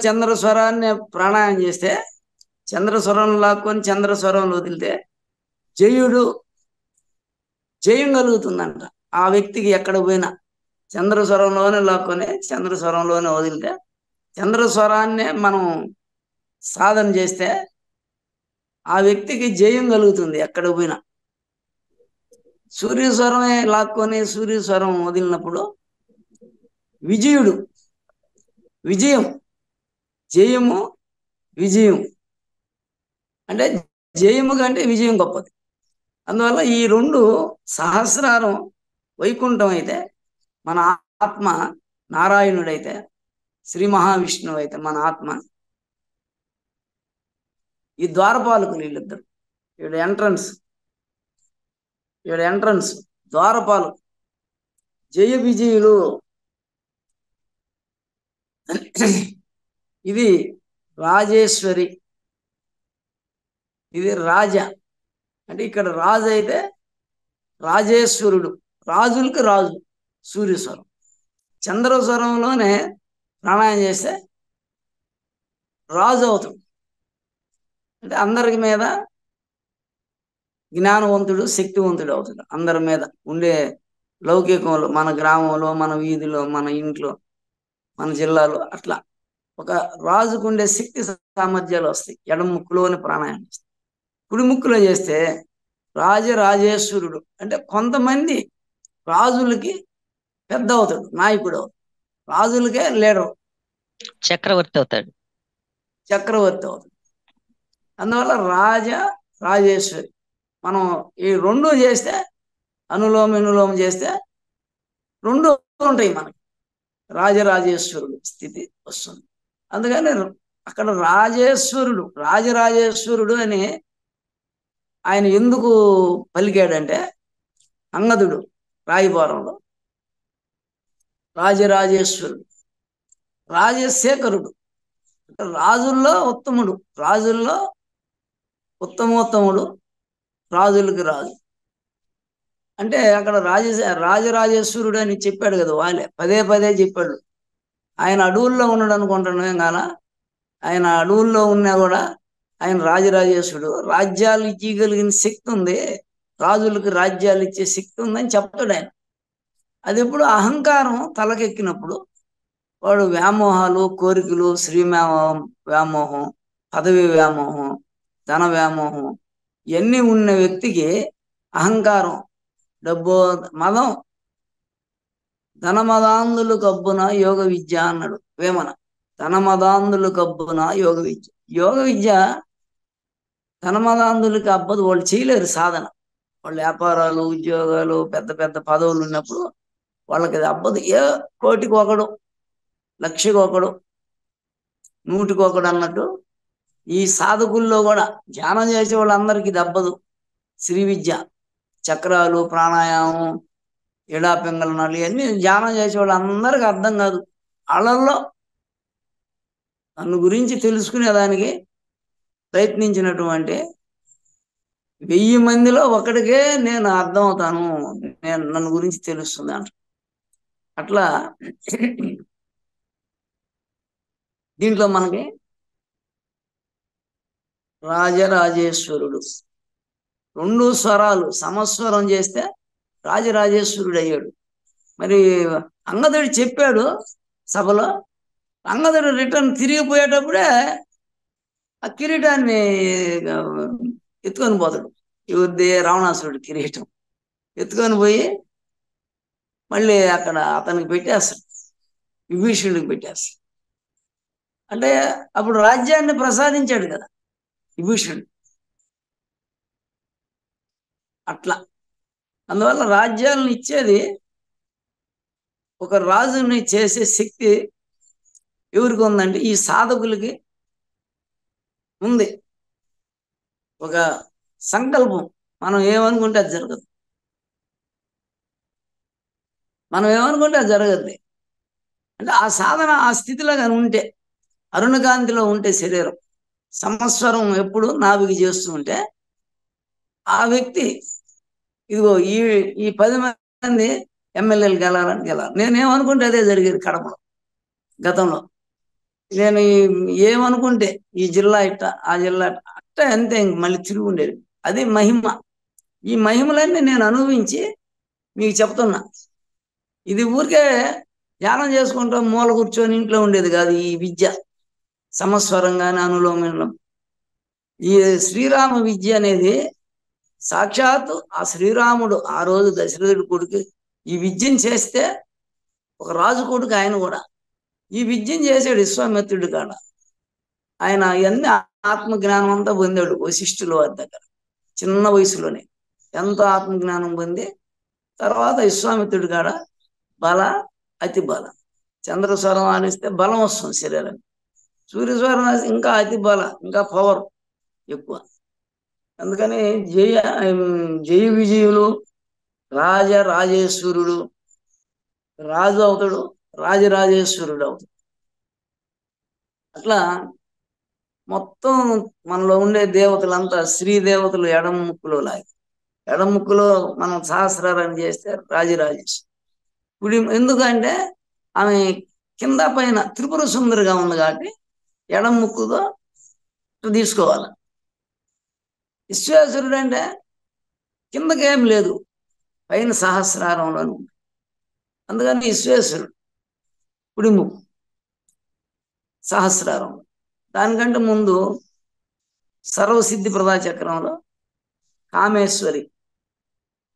చంద్రస్వరాన్ని ప్రాణాయామం చేస్తే చంద్రస్వరం లాక్కొని చంద్రస్వరంలో వదిలితే జయుడు జయం కలుగుతుందంట ఆ వ్యక్తికి. ఎక్కడ పోయినా చంద్రస్వరంలోనే లాక్కొని చంద్రస్వరంలోనే వదిలితే చంద్రస్వరాన్నే మనం సాధన చేస్తే ఆ వ్యక్తికి జయం కలుగుతుంది ఎక్కడ పోయినా. సూర్యస్వరమే లాక్కొని సూర్యస్వరం వదిలినప్పుడు విజయుడు, విజయం, జయము, విజయం. అంటే జయము కంటే విజయం గొప్పది. అందువల్ల ఈ రెండు సహస్రారం వైకుంఠం అయితే, మన ఆత్మ నారాయణుడైతే, శ్రీ మహావిష్ణువు అయితే మన ఆత్మ. ఈ ద్వారపాలకులు వీళ్ళిద్దరు. వీడు ఎంట్రన్స్ ద్వారపాలు జయ విజయులు. ఇది రాజేశ్వరి, ఇది రాజ. అంటే ఇక్కడ రాజు అయితే రాజేశ్వరుడు, రాజులకి రాజు సూర్యస్వరం. చంద్రస్వరంలోనే ప్రాణాయామం చేస్తే రాజు అవుతాడు. అంటే అందరికి మీద జ్ఞానవంతుడు, శక్తివంతుడు అవుతాడు. అందరి మీద ఉండే లౌకికంలో, మన గ్రామంలో, మన వీధిలో, మన ఇంట్లో, మన జిల్లాలో అట్లా ఒక రాజుకు ఉండే శక్తి సామర్థ్యాలు వస్తాయి. ఎడమ ముక్కులోని ప్రాణాయామం చేస్తే. కుడి ముక్కులో చేస్తే రాజరాజేశ్వరుడు. అంటే కొంతమంది రాజులకి పెద్ద అవుతాడు, నాయకుడు అవుతాడు. రాజులకే లీడర్, చక్రవర్తి అవుతాడు. చక్రవర్తి అవుతాడు. అందువల్ల రాజేశ్వరి. మనం ఈ రెండు చేస్తే, అనులోమ వినులోమ చేస్తే రెండు ఉంటాయి మనకి. రాజరాజేశ్వరుడు స్థితి వస్తుంది. అందుకని అక్కడ రాజరాజేశ్వరుడు అని ఆయన ఎందుకు పలికాడంటే, అంగదుడు రాయబారంలో రాజరాజేశ్వరుడు, రాజశేఖరుడు, రాజుల్లో ఉత్తముడు, రాజుల్లో ఉత్తమోత్తముడు, రాజులకి రాజు. అంటే అక్కడ రాజరాజేశ్వరుడు అని చెప్పాడు కదా, వాళ్ళే పదే పదే చెప్పాడు. ఆయన అడవుల్లో ఉన్నాడు అనుకుంటున్నాం కాన, ఆయన అడవుల్లో ఉన్నా కూడా ఆయన రాజరాజేశ్వరుడు. రాజ్యాలు ఇచ్చగలిగిన శక్తి ఉంది, రాజులకి రాజ్యాలు ఇచ్చే శక్తి ఉందని చెప్తాడు ఆయన. అది ఎప్పుడు అహంకారం తలకెక్కినప్పుడు వాడు వ్యామోహాలు, కోరికలు, వ్యామోహం, పదవి వ్యామోహం, ధన వ్యామోహం ఇవన్నీ ఉన్న వ్యక్తికి అహంకారం, డబ్బు, మదం, ధనమదాంధులు కబ్బున యోగ విద్య అన్నాడు వేమన. ధనమదాంధులు కబ్బున యోగ విద్య. యోగ విద్య ధనమదాంధులకి అబ్బదు, వాళ్ళు చేయలేరు సాధన. వాళ్ళు వ్యాపారాలు, ఉద్యోగాలు, పెద్ద పెద్ద పదవులు ఉన్నప్పుడు వాళ్ళకి అది అబ్బదు. కోటికి ఒకడు, లక్షకి ఒకడు, నూటికి ఒకడు అన్నట్టు ఈ సాధకుల్లో కూడా ధ్యానం చేసే వాళ్ళందరికీ ఇది అబ్బదు. శ్రీ విద్య, చక్రాలు, ప్రాణాయామం, ఎడా పింగళనాలు ఇవన్నీ ధ్యానం చేసే వాళ్ళందరికీ అర్థం కాదు. వాళ్ళల్లో నన్ను గురించి తెలుసుకునేదానికి ప్రయత్నించినటువంటి 1000 మందిలో ఒకడికే నేను అర్థం అవుతాను, నన్ను గురించి తెలుస్తుంది అంట. అట్లా దీంట్లో మనకి రాజరాజేశ్వరుడు, రెండు స్వరాలు సమస్వరం చేస్తే రాజరాజేశ్వరుడు అయ్యాడు. మరి అంగదుడు చెప్పాడు సభలో. అంగదుడు రిటర్న్ తిరిగిపోయేటప్పుడే ఆ కిరీటాన్ని ఎత్తుకొని పోతాడు. ఇవద్దే రావణాసురుడు కిరీటం ఎత్తుకొని పోయి మళ్ళీ అక్కడ అతనికి పెట్టేస్తాడు, విభీషణుడికి పెట్టేస్తాడు. అంటే అప్పుడు రాజ్యాన్ని ప్రసాదించాడు కదా విభీషణుడు. అట్లా అందువల్ల రాజ్యాలను ఇచ్చేది, ఒక రాజుని చేసే శక్తి ఎవరికి ఉందంటే ఈ సాధకులకి ఉంది. ఒక సంకల్పం, మనం ఏమనుకుంటే అది జరగదు. మనం ఏమనుకుంటే అది జరగదు. అంటే ఆ సాధన ఆ స్థితిలో కానీ ఉంటే, అరుణకాంతిలో ఉంటే శరీరం సంవత్సరం ఎప్పుడు నాభికి చేస్తూ ఉంటే ఆ వ్యక్తి ఇదిగో ఈ 10 మంది ఎమ్మెల్యేలు గెలాలని గెలాలి. నేనేమనుకుంటే అదే జరిగేది కడపలో గతంలో. నేను ఏమనుకుంటే ఈ జిల్లా ఇట్ట ఆ జిల్లా అట్ట అంతే, ఇంక మళ్ళీ తిరిగి ఉండేది. అది మహిమ. ఈ మహిమలన్నీ నేను అనుభవించి మీకు చెప్తున్నా. ఇది ఊరికే ధ్యానం చేసుకుంటూ మూల కూర్చొని ఇంట్లో ఉండేది కాదు. ఈ విద్య సమస్వరం కానీ అనులోమం, ఈ శ్రీరామ విద్య అనేది సాక్షాత్తు ఆ శ్రీరాముడు ఆ రోజు దశరథుడి కొడుకు ఈ విద్యను చేస్తే, ఒక రాజు కొడుకు ఆయన కూడా ఈ విద్యను చేశాడు విశ్వామిత్రుడి కాడ. ఆయన ఇవన్నీ ఆత్మజ్ఞానం అంతా పొందాడు వశిష్ఠుల వారి దగ్గర చిన్న వయసులోనే. ఎంతో ఆత్మజ్ఞానం పొంది తర్వాత విశ్వామిత్రుడి కాడ బల అతి బల, చంద్రస్వరం ఆడిస్తే బలం వస్తుంది శరీరానికి, సూర్యస్వరం ఆడిస్తే ఇంకా అతి బల, ఇంకా పవర్ ఎక్కువ. అందుకని జయ విజయులు, రాజేశ్వరుడు రాజు అవుతాడు, రాజరాజేశ్వరుడు అవుతాడు. అట్లా మొత్తం మనలో ఉండే దేవతలంతా శ్రీ దేవతలు ఎడమ ముక్కులో లాగి, ఎడమ ముక్కులో మనం సహస్రారాన్ని చేస్తే రాజరాజేశ్వరి. ఇప్పుడు ఎందుకంటే ఆమె కింద పైన త్రిపుర సుందరిగా ఉంది కాబట్టి ఎడమ ముక్కుతో తీసుకోవాలి. విశ్వేశ్వరుడు అంటే కిందకేం లేదు, పైన సహస్రారంలోనూ ఉంది. అందుకని విశ్వేశ్వరుడు కుడి ముక్కు సహస్రారం. దానికంటే ముందు సర్వసిద్ధి ప్రదా చక్రంలో కామేశ్వరి,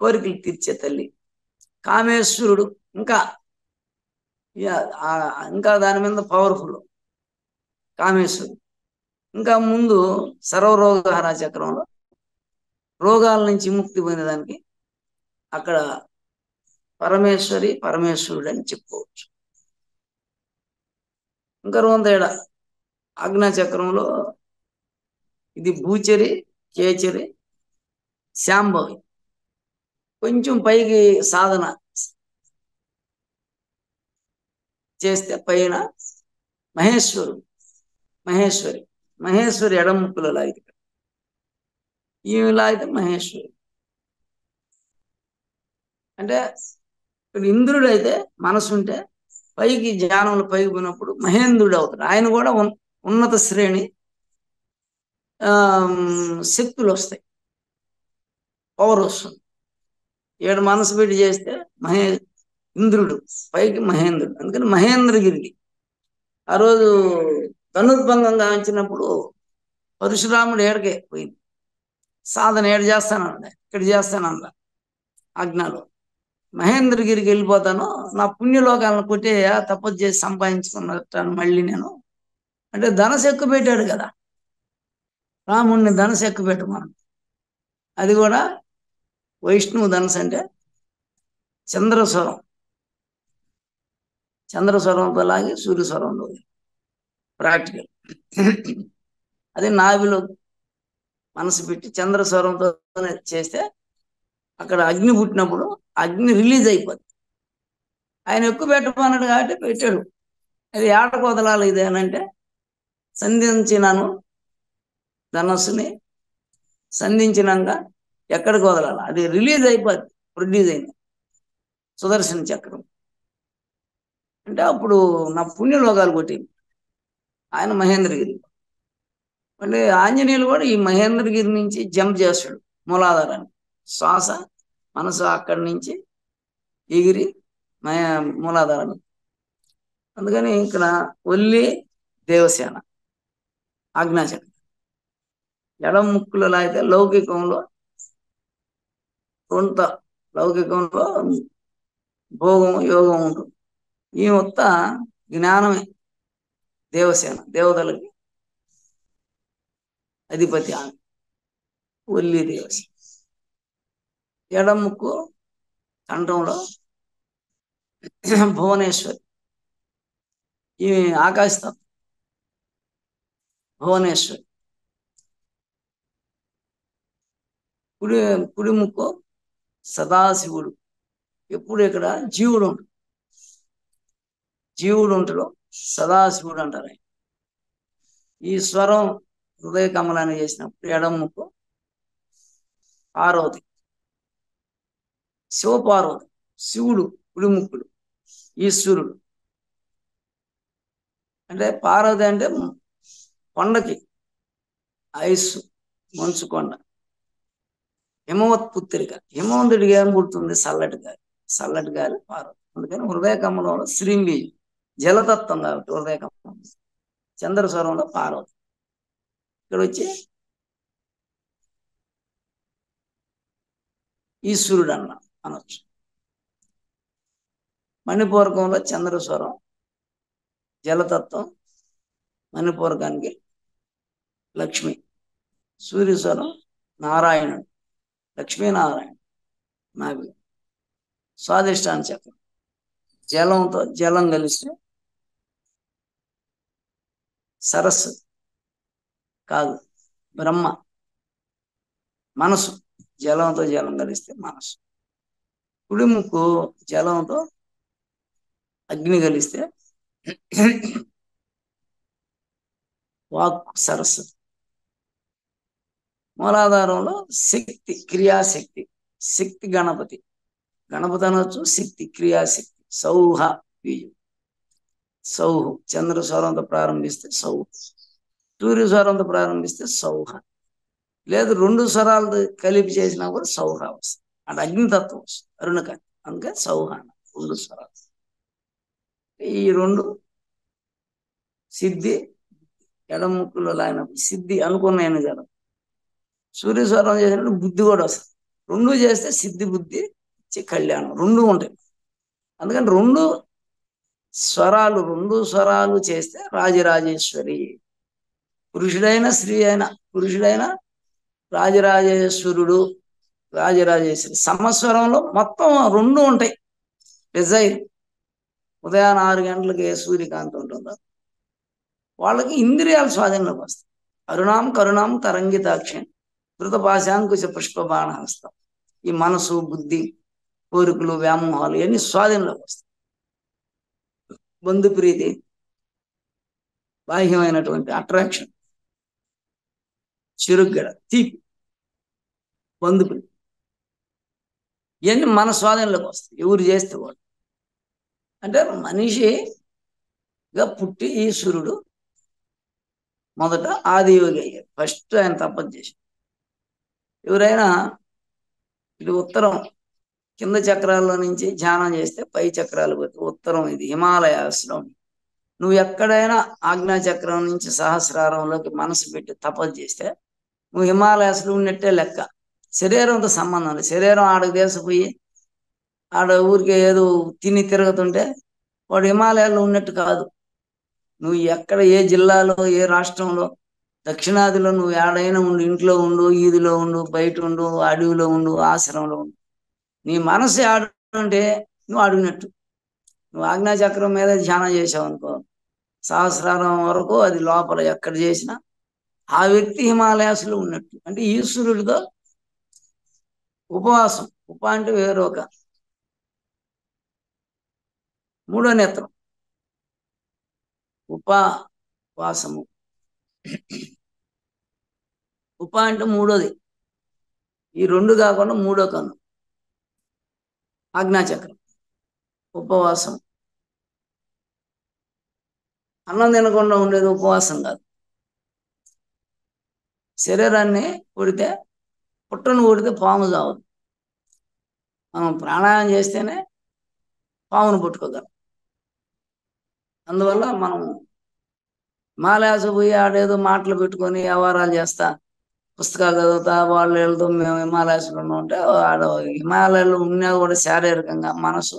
కోరికలు తీర్చే తల్లి. కామేశ్వరుడు ఇంకా ఇంకా దాని మీద పవర్ఫుల్ కామేశ్వరుడు. ఇంకా ముందు సర్వరోగహార చక్రంలో రోగాల నుంచి ముక్తి పొందేదానికి అక్కడ పరమేశ్వరుడు అని చెప్పుకోవచ్చు. ఇంకా తేడా ఆజ్ఞాచక్రంలో ఇది భూచరి, కేచరి, శాంభవి. కొంచెం పైకి సాధన చేస్తే పైన మహేశ్వరి ఎడమ ముక్కులో లాగితే, ఈమె లాగితే మహేశ్వరి. అంటే ఇప్పుడు ఇంద్రుడు అయితే మనసు ఉంటే పైకి జ్ఞానంలో పైకి పోయినప్పుడు మహేంద్రుడు అవుతాడు. ఆయన కూడా ఉన్నత శ్రేణి శక్తులు వస్తాయి, పవర్ వస్తుంది. ఏడు మనసు పెట్టి చేస్తే ఇంద్రుడు పైకి మహేంద్రుడు. అందుకని మహేంద్రగిరి ఆ రోజు ధనుర్భంగం గావించినప్పుడు పరశురాముడు ఏడకే పోయింది. సాధన ఏడు చేస్తానండి, ఇక్కడ చేస్తానంట ఆజ్ఞలో. మహేంద్రగిరికి వెళ్ళిపోతాను, నా పుణ్యలోకాలను కొట్టే తపస్సు చేసి సంపాదించుకున్నట్టాను మళ్ళీ నేను అంటే ధనసు ఎక్కువ పెట్టాడు కదా రాముడిని. ధనసు ఎక్కువ పెట్టమను. అది కూడా వైష్ణవ ధనసు అంటే చంద్రస్వరంతో లాగి సూర్యస్వరంలో ప్రాక్టికల్. అదే నాభిలో మనసు పెట్టి చంద్రస్వరంతో చేస్తే అక్కడ అగ్ని పుట్టినప్పుడు అగ్ని రిలీజ్ అయిపోద్ది. ఆయన ఎక్కువ పెట్టమన్నాడు కాబట్టి పెట్టాడు. అది ఏడకు వదలాలి ఇది అని అంటే సంధించినాను ధనస్సుని, సంధించినాక ఎక్కడికి వదలాలి అది రిలీజ్ అయిపోద్ది. ప్రొడ్యూస్ అయింది సుదర్శన చక్రం అంటే అప్పుడు నా పుణ్యలోకాలు కొట్టింది ఆయన మహేంద్రగిరి. మళ్ళీ ఆంజనేయులు కూడా ఈ మహేంద్రగిరి నుంచి జంప్ చేస్తాడు మూలాధారాన్ని. శ్వాస మనసు అక్కడి నుంచి ఎగిరి మూలాధారాన్ని. అందుకని ఇక్కడ ఒల్లి దేవసేన ఆజ్ఞాచక్రం ఎడమ ముక్కులలో అయితే లౌకికంలో కొంత లౌకికంలో భోగం యోగం ఉంటుంది. ఈ మొత్తం జ్ఞానమే దేవసేన, దేవతలకి అధిపతి ఆమె ఒల్లి దేవసేన. ఎడమ ముక్కు కంఠంలో భువనేశ్వరి, ఈ ఆకాశతత్వం భువనేశ్వరి. కుడి ముక్కు సదాశివుడు. ఎప్పుడు ఇక్కడ జీవుడు ఉంటాడు, సదాశివుడు అంటారు. ఈ స్వరం హృదయ కమలాన్ని చేసినప్పుడు ఎడమ ముక్కు పార్వతి, శివపార్వతి. శివుడు కుడి ముక్కుడు, ఈశ్వరుడు. అంటే పార్వతి అంటే కొండకి ఐస్ మంచు కొండ. హిమవత్ పుత్రిక, హిమవంతుడికి ఏం పుడుతుంది? చల్లటి గాలి పార్వతి. అందుకని హృదయ కమలంలో శ్రీంబీజం జలతత్వం కాబట్టి హృదయ కమలం. చంద్రస్వరంలో పార్వతి. ఇక్కడ వచ్చి ఈశ్వరుడు అనొచ్చు. మణిపూరకంలో చంద్రస్వరం జలతత్వం, మణిపూరకానికి లక్ష్మి. సూర్యస్వరం నారాయణుడు, లక్ష్మీనారాయణ. నాభి స్వాదిష్టాన చక్రం, జలంతో జలం కలిస్తే సరస్సు కాదు బ్రహ్మ. మనసు, జలంతో జలం కలిస్తే మనసు. కుడి ముక్కు జలంతో అగ్ని కలిస్తే వాక్ సరస్సు. మూలాధారంలో శక్తి, క్రియాశక్తి. శక్తి గణపతి, గణపతి అనొచ్చు, శక్తి క్రియాశక్తి. సౌహ బీజం. సౌహు చంద్ర స్వరంతో ప్రారంభిస్తే సౌహు, సూర్య స్వరంతో ప్రారంభిస్తే సౌహ. లేదు రెండు స్వరాలు కలిపి చేసినా కూడా సౌహ వస్తుంది. అంటే అగ్నితత్వం వస్తుంది, అరుణకాంతి. అందుకే సౌహ రెండు స్వరాలు. ఈ రెండు సిద్ధి ఎడముక్కులో లాగినప్పుడు సిద్ధి అనుకున్నాయని కదా. సూర్యస్వరం చేసినప్పుడు బుద్ధి కూడా వస్తుంది. రెండు చేస్తే సిద్ధి బుద్ధి కళ్యాణం రెండు ఉంటాయి. అందుకని రెండు స్వరాలు చేస్తే రాజరాజేశ్వరి. పురుషుడైన స్త్రీ అయినా, పురుషుడైన రాజరాజేశ్వరుడు, రాజరాజేశ్వరి. సమస్వరంలో మొత్తం రెండు ఉంటాయి. డిజైర్ ఉదయాన్నే 6 గంటలకి ఏ సూర్యకాంతి ఉంటుందో వాళ్ళకి ఇంద్రియాల స్వాధీనంలోకి వస్తాయి. అరుణాం కరుణాం తరంగితాక్షం ధృతపాశాంకుశ పుష్పబాణహస్తం. ఈ మనసు, బుద్ధి, కోరికలు, వ్యామోహాలు ఇవన్నీ స్వాధీనంలోకి వస్తాయి. బంధుప్రీతి, బాహ్యమైనటువంటి అట్రాక్షన్, చిరుగ్గడ, తీపి, బంధుప్రీతి ఇవన్నీ మన స్వాధీనంలోకి వస్తాయి. ఎవరు చేస్తే వాడు. అంటే మనిషిగా పుట్టి ఈశ్వరుడు మొదట ఆదియోగి అయ్యారు. ఫస్ట్ ఆయన తపస్సు చేశారు. ఎవరైనా ఇటు ఉత్తరం కింద చక్రాల్లో నుంచి ధ్యానం చేస్తే పై చక్రాలు పోతే ఉత్తరం ఇది హిమాలయాస్లో. నువ్వు ఎక్కడైనా ఆజ్ఞా చక్రం నుంచి సహస్రారంలోకి మనసు పెట్టి తపస్సు చేస్తే నువ్వు హిమాలయాస్లో ఉన్నట్టే లెక్క. శరీరంతో సంబంధం లేదు. శరీరం ఆడకు దేశపోయి ఆడ ఊరికే ఏదో తిని తిరుగుతుంటే వాడు హిమాలయాల్లో ఉన్నట్టు కాదు. నువ్వు ఎక్కడ ఏ జిల్లాలో ఏ రాష్ట్రంలో దక్షిణాదిలో నువ్వు ఏడైనా ఉండు, ఇంట్లో ఉండు, ఈదిలో ఉండు, బయట ఉండు, అడవిలో ఉండు, ఆశ్రమంలో ఉండు, నీ మనసు ఆడుంటే నువ్వు ఆడినట్టు. నువ్వు ఆజ్ఞాచక్రం మీద ధ్యానం చేసావు అనుకో, సహస్రారం వరకు అది లోపల ఎక్కడ చేసినా ఆ వ్యక్తి హిమాలయాస్లో ఉన్నట్టు. అంటే ఈశ్వరుడితో ఉపవాసం. అంటే వేరొక మూడో నేత్రం ఉపవాసము. అంటే మూడోది. ఈ రెండు కాకుండా మూడో కన్ను ఆజ్ఞాచక్రం. ఉపవాసం అన్నం తినకుండా ఉండేది ఉపవాసం కాదు. శరీరాన్ని కొడితే, పుట్టను కొడితే పాము చావదు. మనం ప్రాణాయామం చేస్తేనే పామును పట్టుకోగలం. అందువల్ల మనం హిమాలయాస్ పోయి ఆడేదో మాటలు పెట్టుకొని వ్యవహారాలు చేస్తా, పుస్తకాలు చదువుతా, వాళ్ళు వెళ్తూ మేము హిమాలయాస్లో ఉంటే ఆడ హిమాలయాల్లో ఉన్నా కూడా శారీరకంగా మనసు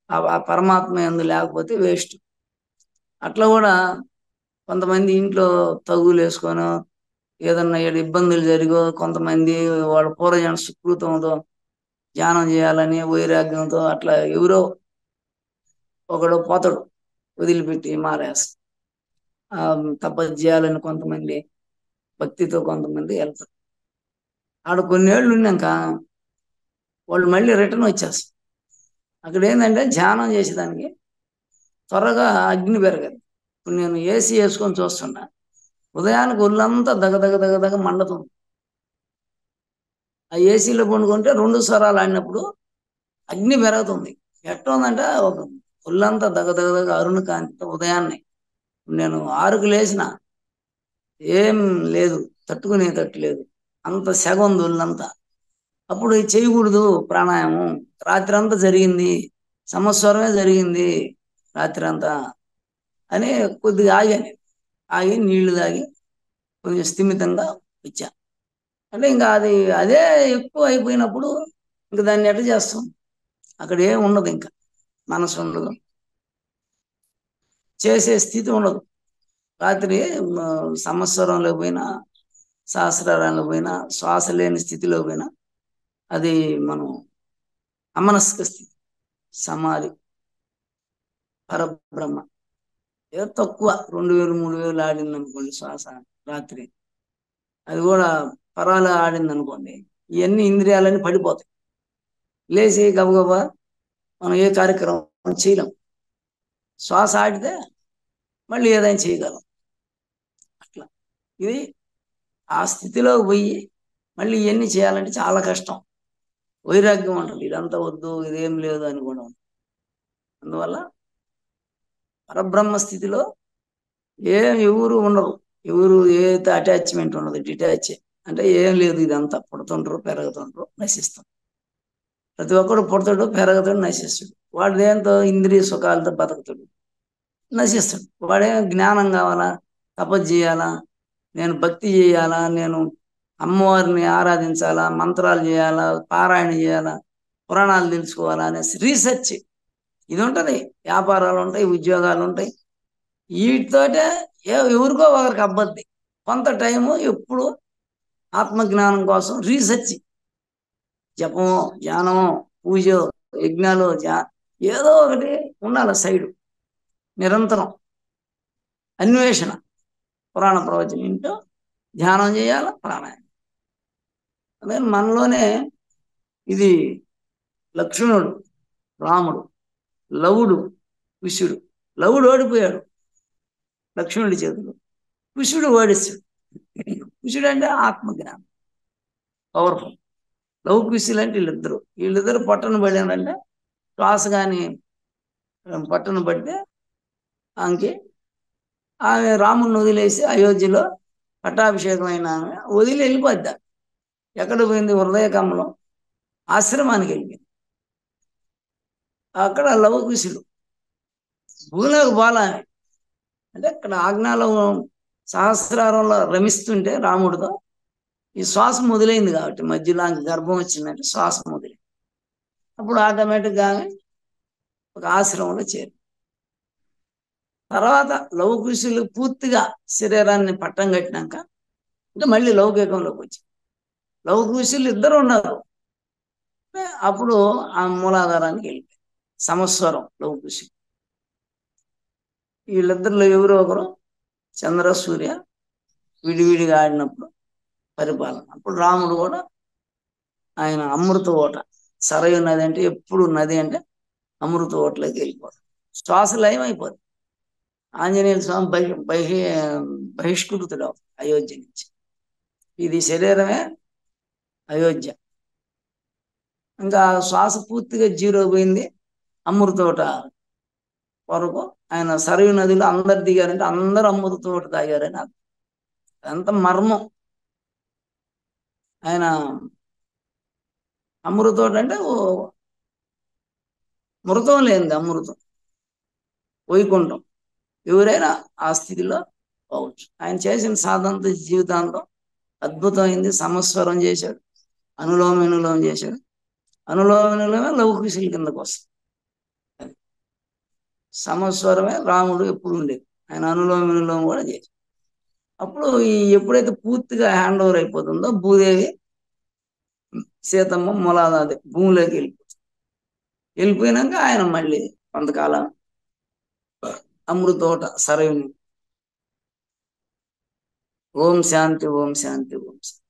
ఆ పరమాత్మ యందు లేకపోతే వేస్ట్. అట్లా కూడా కొంతమంది ఇంట్లో తగులు వేసుకొని ఏదన్నా ఇబ్బందులు జరిగో, కొంతమంది వాళ్ళ పూర్వజన సుకృతంతో ధ్యానం చేయాలని వైరాగ్యంతో అట్లా ఎవరో ఒకడు పోతాడు వదిలిపెట్టి హిమాలయాస్. తపస్సు చేయాలని కొంతమంది భక్తితో కొంతమంది వెళ్తారు. ఆడ కొన్నేళ్ళు ఉన్నాక వాళ్ళు మళ్ళీ రిటర్న్ వచ్చేస్తారు. అక్కడ ఏంటంటే ధ్యానం చేసేదానికి త్వరగా అగ్ని పెరగదు. ఇప్పుడు నేను ఏసీ వేసుకొని చూస్తున్నా, ఉదయానికి ఒళ్ళంతా దగదగ మండుతుంది. ఆ ఏసీలో పండుకుంటే 2 స్వరాలు ఆడినప్పుడు అగ్ని పెరుగుతుంది. ఎట్లా ఉందంటే ఒక ఒళ్ళంతా దగదగ అరుణ కాంతితో ఉదయాన్నే నేను 6కు లేచిన ఏం లేదు, తట్టుకునేటట్టు లేదు, అంత సెగ ఉంది ఒళ్ళంతా. అప్పుడు ఇది చేయకూడదు ప్రాణాయామం. రాత్రి అంతా జరిగింది, సంవత్సరమే జరిగింది రాత్రి అంతా అని కొద్దిగా ఆగాను. ఆగి నీళ్లు తాగి కొంచెం స్థిమితంగా వచ్చా. అంటే ఇంకా అది అదే ఎక్కువ అయిపోయినప్పుడు ఇంకా దాన్ని ఎట్లా చేస్తాం? అక్కడ ఏం ఉండదు, ఇంకా మనసు ఉండదు, చేసే స్థితి ఉండదు. రాత్రి సంవత్సరంలో పోయినా, సహస్రాలలో పోయినా, శ్వాస లేని స్థితిలో పోయినా అది మనం అమనస్క స్థితి, సమాధి, పరబ్రహ్మ. ఏదో తక్కువ 2000 3000 ఆడింది అనుకోండి శ్వాస రాత్రి, అది కూడా పరాలు ఆడింది అనుకోండి, ఇవన్నీ ఇంద్రియాలన్నీ పడిపోతాయి. లేచి గబగబా మనం ఏ కార్యక్రమం చేయలేం. శ్వాస ఆడితే మళ్ళీ ఏదైనా చేయగలం. అట్లా ఇది ఆ స్థితిలో పోయి మళ్ళీ ఇవన్నీ చేయాలంటే చాలా కష్టం. వైరాగ్యం ఉంటుంది, ఇదంతా వద్దు, ఇదేం లేదు అని కూడా. అందువల్ల పరబ్రహ్మ స్థితిలో ఎవరు ఉండరు, ఎవరు ఏ అటాచ్మెంట్ ఉండదు, డిటాచ్ అంటే ఏం లేదు. ఇదంతా పుడుతుంటారు, పెరుగుతుంటారు, నశిస్తాం. ప్రతి ఒక్కడు పుడతాడు, పెరుగుతాడు, నశిస్తాడు. వాడు దేంతో ఇంద్రియ సుఖాలతో బతుకుతాడు, నశిస్తాడు. వాడేం జ్ఞానం కావాలా, తపస్సు చేయాలా, నేను భక్తి చేయాలా, నేను అమ్మవారిని ఆరాధించాలా, మంత్రాలు చేయాలా, పారాయణ చేయాలా, పురాణాలు తెలుసుకోవాలా అనే రీసెర్చ్ ఇది ఉంటుంది. వ్యాపారాలు ఉంటాయి, ఉద్యోగాలు ఉంటాయి. వీటితోటే ఎవరికో ఒకరికి అబ్బద్ది కొంత టైము. ఎప్పుడు ఆత్మజ్ఞానం కోసం రీసెర్చ్, జపము, ధ్యానము, పూజ, యజ్ఞాలు, ఏదో ఒకటి ఉండాలి సైడు, నిరంతరం అన్వేషణ. పురాణ ప్రవచనం ఇంటూ ధ్యానం చేయాల, ప్రాణాయామం. అదే మనలోనే ఇది లక్ష్మణుడు, రాముడు, లవుడు, కుశుడు. లవుడు ఓడిపోయాడు లక్ష్మణుడి చేతులు, కుశుడు ఓడిస్తాడు. కుశుడు అంటే ఆత్మజ్ఞానం, పవర్ఫుల్. లవు కుశులు అంటే వీళ్ళిద్దరు పట్టణ పడారంటే శ్వాస కానీ పట్టణ పడితే ఆమెకి, ఆమె రాముడిని వదిలేసి అయోధ్యలో పట్టాభిషేకమైన ఆమె వదిలి వెళ్ళిపోద్దా. ఎక్కడ పోయింది? హృదయ కమలం ఆశ్రమానికి వెళ్ళింది. అక్కడ లవకుశులు భూలోకి పోలామె. అంటే అక్కడ ఆజ్ఞాలో సహస్రారంలో రమిస్తుంటే రాముడితో ఈ శ్వాసం మొదలైంది కాబట్టి మధ్యలో గర్భం వచ్చిందంటే శ్వాసం మొదలైంది. అప్పుడు ఆటోమేటిక్గా ఆమె ఒక ఆశ్రమంలో చేరి, తర్వాత లవకుశులు పూర్తిగా శరీరాన్ని పట్టం కట్టినాక అంటే మళ్ళీ లౌకికంలోకి వచ్చింది. లవకుశులు ఇద్దరు ఉన్నారు. అప్పుడు ఆ మూలాధారానికి వెళ్ళిపోయి సమస్వరం లవకుశులు. వీళ్ళిద్దరిలో ఎవరో ఒకరు చంద్ర సూర్య విడివిడిగా ఆడినప్పుడు పరిపాలన. అప్పుడు రాముడు కూడా ఆయన అమృత ఓట, సరయు నది అంటే ఎప్పుడు నది అంటే అమృత ఓటలోకి వెళ్ళిపోతాడు, శ్వాస లయం అయిపోతుంది. ఆంజనేయ స్వామి బహిష్కృతుడు అయోధ్య నుంచి. ఇది శరీరమే అయోధ్య. ఇంకా శ్వాస పూర్తిగా జీరో పోయింది. అమృతోట వరకు ఆయన సరయు నదిలో అందరు దిగారంటే అందరు అమృతోట తాగారని అర్థం. అంత మర్మం. ఆయన అమృతోట అంటే మృతం లేనిది అమృతం, వైకుంఠం. ఎవరైనా ఆ స్థితిలో పోవచ్చు. ఆయన చేసిన సాధనతో జీవితాంతం అద్భుతమైంది. సమస్వరం చేశాడు, అనులోమ వినులోమం చేశాడు. అనులోమ వినులోమే లౌకికుల కిందకు వస్తుంది. సమస్వరమే రాముడు ఎప్పుడు ఉండేది. ఆయన అనులోమ వినులోమం కూడా చేశాడు. అప్పుడు ఎప్పుడైతే పూర్తిగా హ్యాండ్ ఓవర్ అయిపోతుందో భూదేవి, సీతమ్మ, మూలాదాది భూమిలోకి వెళ్ళిపోయినాక ఆయన మళ్ళీ కొంతకాలం అమృతోట సరయుని. ఓం శాంతి, ఓం శాంతి, ఓం శాంతి.